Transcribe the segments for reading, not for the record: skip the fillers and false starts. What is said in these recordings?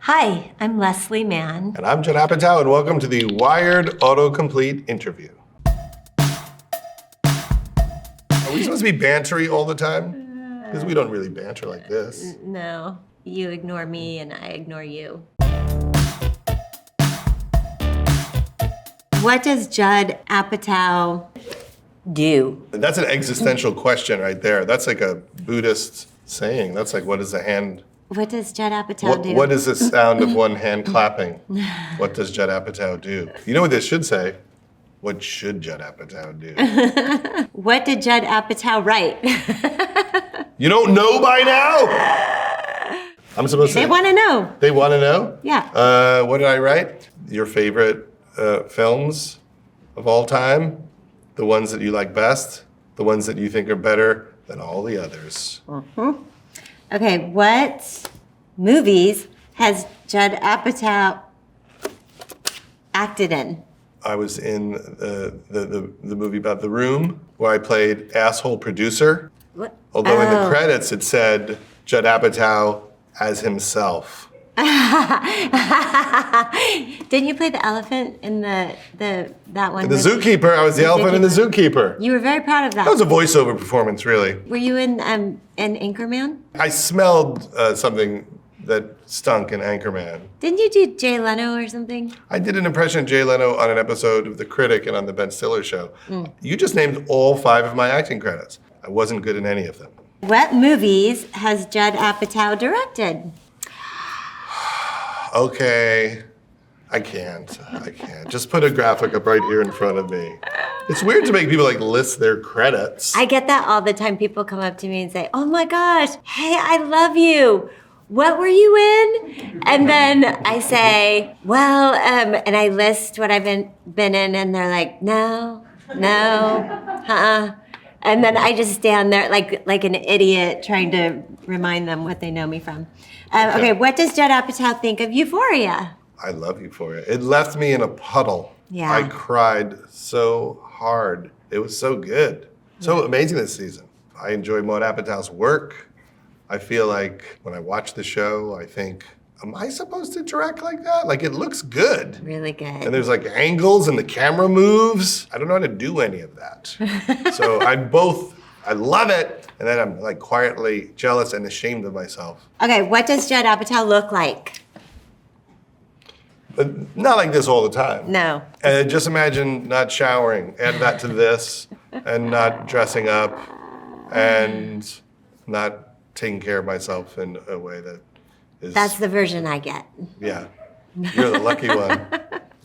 Hi, I'm Leslie Mann. And I'm Judd Apatow, and welcome to the WIRED Autocomplete Interview. Are we supposed to be bantery all the time? Because we don't really banter like this. No, you ignore me and I ignore you. What does Judd Apatow do? That's an existential question right there. That's like a Buddhist saying. That's like, what is the hand? What does Judd Apatow do? What is the sound of one hand clapping? What does Judd Apatow do? You know what this should say? What should Judd Apatow do? What did Judd Apatow write? You don't know by now? I'm supposed to. They want to know. They want to know? Yeah. What did I write? Your favorite films of all time? The ones that you like best? The ones that you think are better than all the others? Mm-hmm. Okay, what movies has Judd Apatow acted in? I was in the movie about The Room, where I played asshole producer. What? Although in the credits it said Judd Apatow as himself. Didn't you play the elephant in that one? The Zookeeper. I was the elephant in the Zookeeper. You were very proud of that. That was a voiceover performance, really. Were you in Anchorman? I smelled something that stunk in Anchorman. Didn't you do Jay Leno or something? I did an impression of Jay Leno on an episode of The Critic and on the Ben Stiller show. You just named all 5 of my acting credits. I wasn't good in any of them. What movies has Judd Apatow directed? Okay, I can't. Just put a graphic up right here in front of me. It's weird to make people like list their credits. I get that all the time. People come up to me and say, "Oh my gosh, hey, I love you. What were you in?" And then I say, "Well," and I list what I've been in, and they're like, "No, and then I just stand there like an idiot trying to remind them what they know me from. Okay, what does Judd Apatow think of Euphoria? I love Euphoria. It left me in a puddle. Yeah. I cried so hard. It was so good. So amazing this season. I enjoy Maude Apatow's work. I feel like when I watch the show, I think, am I supposed to direct like that? Like, it looks good. Really good. And there's like angles and the camera moves. I don't know how to do any of that. So I love it, and then I'm like quietly jealous and ashamed of myself. Okay, what does Judd Apatow look like? But not like this all the time. No. And just imagine not showering, add that to this, and not dressing up, and not taking care of myself in a way that is... That's the version I get. Yeah, you're the lucky one.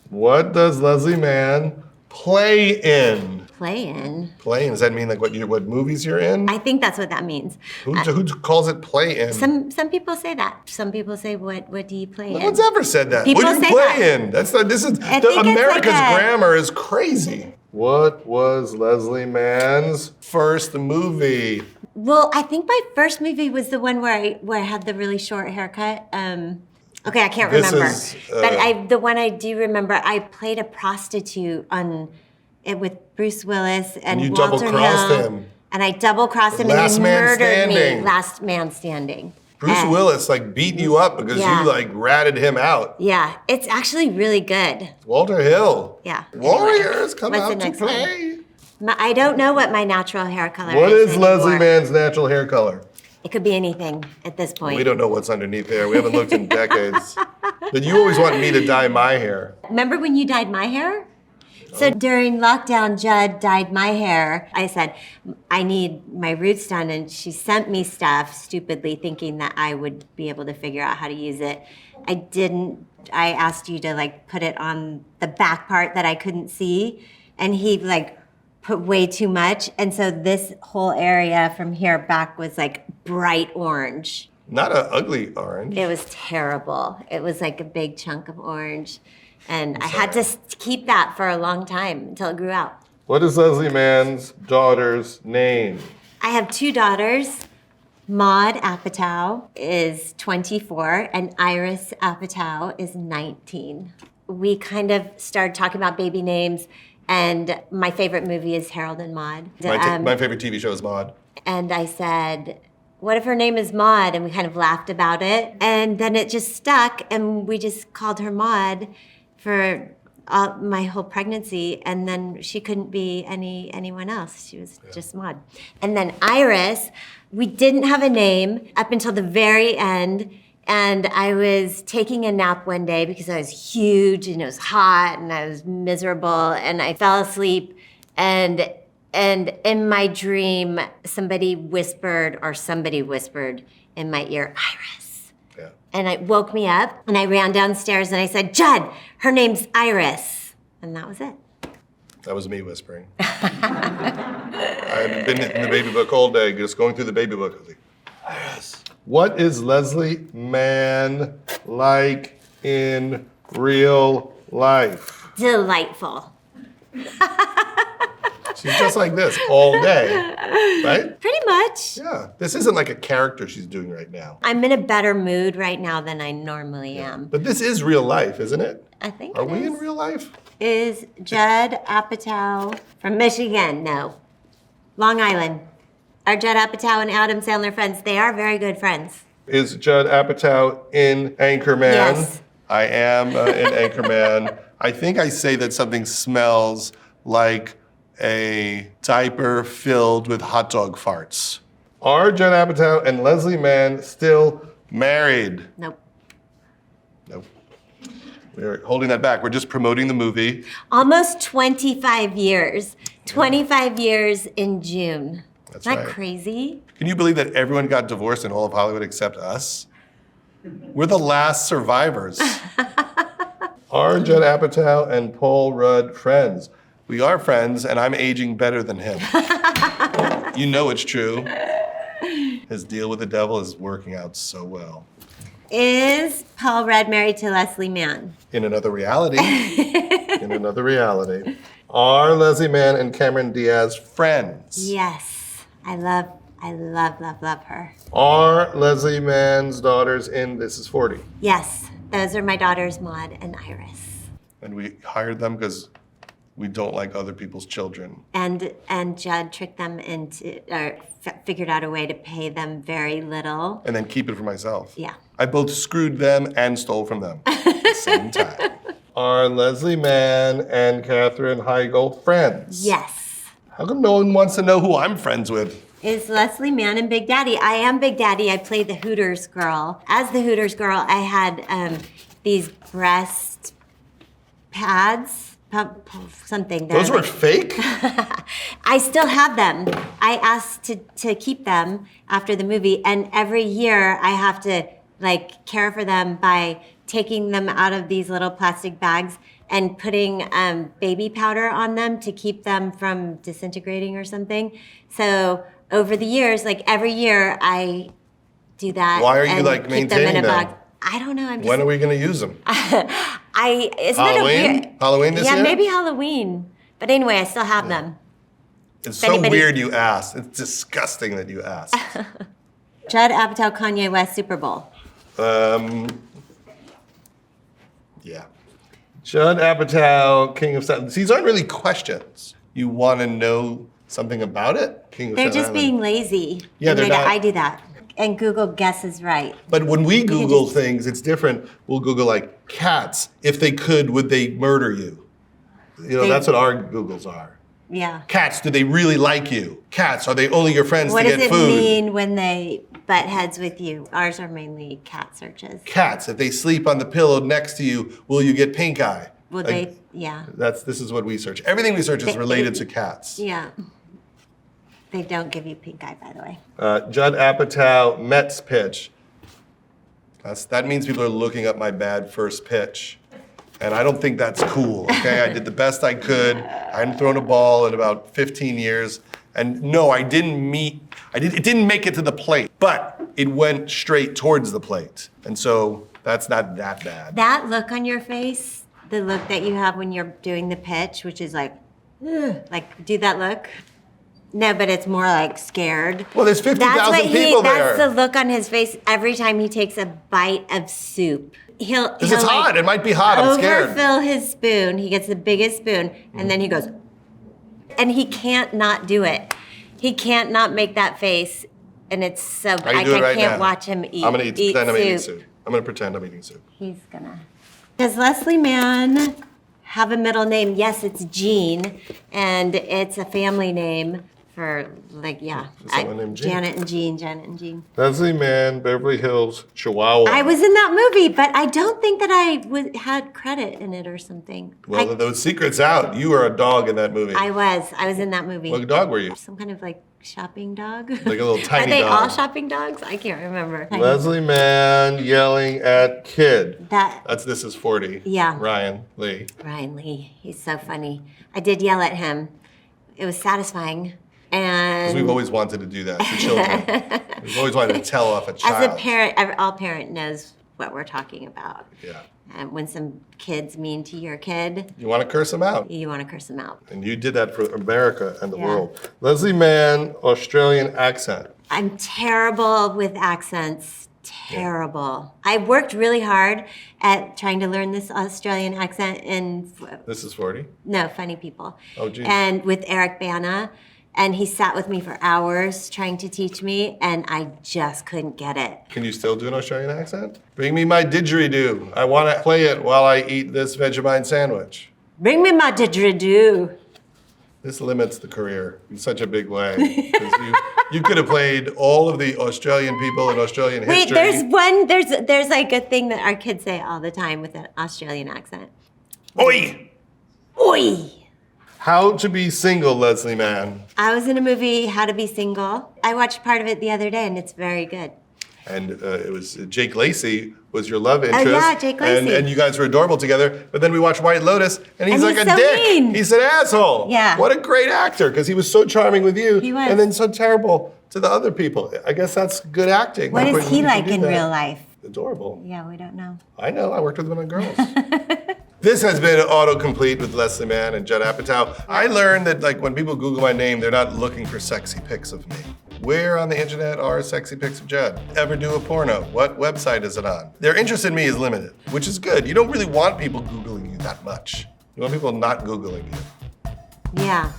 What does Leslie Mann play in? Play in? Play in, does that mean like what movies you're in? I think that's what that means. Who calls it play in? Some people say that. Some people say, what do you play in? No one's ever said that. People What do you say play that. in? That's not, this is, I think it's America's like grammar is crazy. What was Leslie Mann's first movie? Well, I think my first movie was the one where I had the really short haircut. Okay, I can't remember. But the one I do remember, I played a prostitute on it with Bruce Willis and you Walter double-crossed Hill. him. And I double-crossed him Last and he Man murdered Standing. me. Last Man Standing. Bruce Willis like beat you up because Yeah. you like ratted him out. Yeah, it's actually really good. Walter Hill. Yeah. Warriors come What's the out to next play. I don't know what my natural hair color What is is Leslie anymore. Mann's natural hair color? It could be anything at this point. We don't know what's underneath there. We haven't looked in decades. But you always want me to dye my hair. Remember when you dyed my hair? So during lockdown, Judd dyed my hair. I said, I need my roots done, and she sent me stuff stupidly thinking that I would be able to figure out how to use it. I didn't. I asked you to like put it on the back part that I couldn't see, and he like put way too much. And so this whole area from here back was like bright orange. Not an ugly orange. It was terrible. It was like a big chunk of orange. And I had to keep that for a long time until it grew out. What is Leslie Mann's daughter's name? I have 2 daughters. Maude Apatow is 24 and Iris Apatow is 19. We kind of started talking about baby names, and my favorite movie is Harold and Maude. My favorite TV show is Maude. And I said, what if her name is Maude? And we kind of laughed about it. And then it just stuck, and we just called her Maude for my whole pregnancy. And then she couldn't be anyone else. She was just Maude. And then Iris, we didn't have a name up until the very end. And I was taking a nap one day because I was huge and it was hot and I was miserable, and I fell asleep, and in my dream, somebody whispered in my ear, Iris. Yeah. And it woke me up, and I ran downstairs and I said, Judd, her name's Iris. And that was it. That was me whispering. I had been in the baby book all day, just going through the baby book. I was like, Iris. What is Leslie Mann like in real life? Delightful. She's just like this all day, right? Pretty much. Yeah. This isn't like a character she's doing right now. I'm in a better mood right now than I normally am. But this is real life, isn't it? I think Are it we is. in real life? Is Judd Apatow from Michigan? No. Long Island. Our Judd Apatow and Adam Sandler friends, they are very good friends. Is Judd Apatow in Anchorman? Yes. I am in Anchorman. I think I say that something smells like a diaper filled with hot dog farts. Are Judd Apatow and Leslie Mann still married? Nope. Nope. We're holding that back. We're just promoting the movie. Almost 25 years. 25 years in June. That's Isn't that right. crazy? Can you believe that everyone got divorced in all of Hollywood except us? We're the last survivors. Are Judd Apatow and Paul Rudd friends? We are friends, and I'm aging better than him. You know it's true. His deal with the devil is working out so well. Is Paul Rudd married to Leslie Mann? In another reality. In another reality. Are Leslie Mann and Cameron Diaz friends? Yes. I love her. Are Leslie Mann's daughters in This Is 40? Yes. Those are my daughters, Maude and Iris. And we hired them because we don't like other people's children. And Judd tricked them into, or figured out a way to pay them very little. And then keep it for myself. Yeah. I both screwed them and stole from them at the same time. Are Leslie Mann and Katherine Heigl friends? Yes. How come no one wants to know who I'm friends with? Is Leslie Mann and Big Daddy. I am Big Daddy. I played the Hooters girl. As the Hooters girl, I had these breast pads, something. Those were fake? I still have them. I asked to keep them after the movie, and every year I have to care for them by taking them out of these little plastic bags and putting baby powder on them to keep them from disintegrating or something. So over the years, every year I do that. Why are you and keep maintaining them in a them? box. I don't know. I'm just. When are we going to use them? Isn't Halloween? it a weird? Halloween this year? Yeah, maybe Halloween. But anyway, I still have them. It's so weird you asked. It's disgusting that you asked. Judd Apatow, Kanye West, Super Bowl. Yeah. Judd Apatow, King of Staten Island. These aren't really questions. You want to know something about it? King of They're Staten just Island. being lazy. Yeah, they're not- I do that. And Google guesses right. But when we can Google just- things, it's different. We'll Google cats. If they could, would they murder you? That's what our Googles are. Yeah. Cats, do they really like you? Cats, are they only your friends What to does get it food? mean when they butt heads with you? Ours are mainly cat searches. Cats, if they sleep on the pillow next to you, will you get pink eye? Will they? Yeah. This is what we search. Everything we search is related to cats. Yeah. They don't give you pink eye, by the way. Judd Apatow, Mets pitch. That means people are looking up my bad first pitch. And I don't think that's cool, okay? I did the best I could. I hadn't thrown a ball in about 15 years. And no, it didn't make it to the plate, but it went straight towards the plate. And so that's not that bad. That look on your face, the look that you have when you're doing the pitch, which is ugh, do that look. No, but it's more scared. Well, there's 50,000 people there. That's the look on his face every time he takes a bite of soup. Because it's hot. It might be hot. I'm scared. Overfill his spoon. He gets the biggest spoon, and then he goes, and he can't not do it. He can't not make that face and it's so. I can do it right can't now. watch him eat. I'm gonna pretend I'm eating soup. soup. I'm gonna pretend I'm eating soup. He's gonna. Does Leslie Mann have a middle name? Yes, it's Jean, and it's a family name for someone named Jean. Janet and Jean. Leslie Mann, Beverly Hills, Chihuahua. I was in that movie, but I don't think that I had credit in it or something. Well, those secrets out. You were a dog in that movie. I was in that movie. What dog were you? Some kind of like shopping dog. Like a little tiny Are they dog. all shopping dogs? I can't remember. Leslie Mann yelling at kid. This is 40. Yeah. Ryan Lee. Ryan Lee, he's so funny. I did yell at him. It was satisfying. And Because we've always wanted to do that to children. We've always wanted to tell off a child. as a parent, all parent knows what we're talking about. Yeah. And when some kid's mean to your kid, You want to curse them out. you want to curse them out. And you did that for America and the Yeah. world. Leslie Mann, Australian accent. I'm terrible with accents. Terrible. I worked really hard at trying to learn this Australian accent in This is 40. Funny People. Oh, geez. And with Eric Bana. And he sat with me for hours trying to teach me, and I just couldn't get it. Can you still do an Australian accent? Bring me my didgeridoo. I want to play it while I eat this Vegemite sandwich. Bring me my didgeridoo. This limits the career in such a big way. 'Cause you could have played all of the Australian people in Australian history. Wait, there's like a thing that our kids say all the time with an Australian accent. Oi! Oi! How to be single, Leslie Mann. I was in a movie, How to Be Single. I watched part of it the other day, and it's very good. And it was Jake Lacey was your love interest. yeah, Jake Lacey. And you guys were adorable together. But then we watched White Lotus, and he's like he's a so dick. mean. He's an asshole. Yeah. What a great actor, because he was so charming with you. He was. And then so terrible to the other people. I guess that's good acting. What Like, is when he you like do in that. real life? Adorable. Yeah, we don't know. I know. I worked with him on Girls. This has been Autocomplete with Leslie Mann and Judd Apatow. I learned that when people Google my name, they're not looking for sexy pics of me. Where on the internet are sexy pics of Judd? Ever do a porno? What website is it on? Their interest in me is limited, which is good. You don't really want people Googling you that much. You want people not Googling you. Yeah.